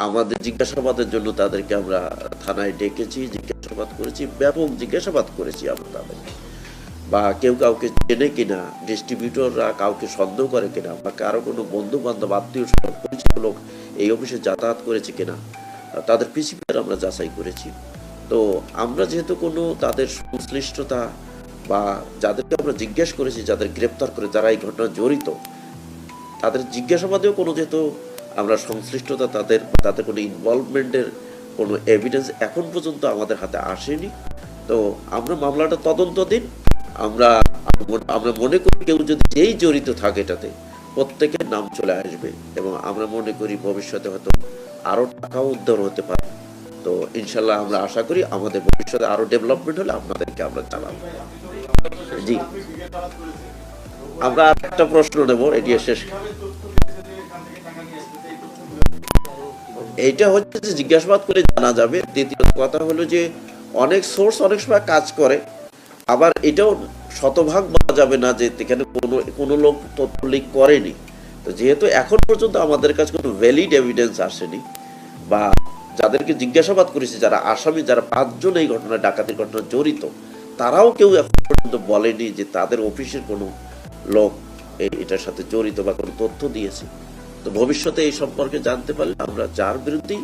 আমাদের জিজ্ঞাসাবাদের জন্য তাদেরকে আমরা থানায় ডেকেছি, জিজ্ঞাসাবাদ করেছি, ব্যাপক জিজ্ঞাসাবাদ করেছি আমরা তাদেরকে। বা কেউ কাউকে চেনে কিনা, ডিস্ট্রিবিউটররা কাউকে সন্দেহ করে কিনা, বা কারো কোনো বন্ধু বান্ধব আত্মীয় পরিচিত লোক এই অফিসে যাতায়াত করেছে কিনা, তাদের পিসিপিআর আমরা যাচাই করেছি। তো আমরা যেহেতু কোনো তাদের সংশ্লিষ্টতা বা যাদেরকে আমরা জিজ্ঞেস করেছি, যাদের গ্রেপ্তার করে যারা এই ঘটনা জড়িত, তাদের জিজ্ঞাসাবাদেও কোনো যেহেতু আমরা সংশ্লিষ্টতা তাদের কোনো ইনভলভমেন্টের কোনো এভিডেন্স এখন পর্যন্ত আমাদের হাতে আসেনি। তো আমরা মামলাটা তদন্তদিন আমরা আমরা মনে করি কেউ যদি যেই জড়িত থাকে এটাতে প্রত্যেকের নাম চলে আসবে, এবং আমরা মনে করি ভবিষ্যতে হয়তো আরও টাকাও উদ্ধার হতে পারে। তো ইনশাল্লাহ আমরা আশা করি আমাদের ভবিষ্যতে আরও ডেভেলপমেন্ট হলে আপনাদেরকে আমরা জানাবো। জি, আমরা আর একটা প্রশ্ন নেব, এটি শেষ। এইটা হচ্ছে যে জিজ্ঞাসাবাদ করে জানা যাবে। দ্বিতীয় কথা হলো যে অনেক সোর্স অনেক সময় কাজ করে, আবার এটাও শতভাগ বলা যাবে না যে এখানে কোনো লোক তথ্য লিক করেনি। তো যেহেতু এখন পর্যন্ত আমাদের কাছে কোনো ভ্যালিড এভিডেন্স আসেনি, বা যাদেরকে জিজ্ঞাসাবাদ করেছি যারা আসামি, যারা 5 জন এই ঘটনা ডাকাতির ঘটনা জড়িত, তারাও কেউ এখন পর্যন্ত বলেনি যে তাদের অফিসের কোনো লোক এটার সাথে জড়িত বা কোনো তথ্য দিয়েছে। তো ভবিষ্যতে এই সম্পর্কে জানতে পারলে আমরা যার বিরুদ্ধেই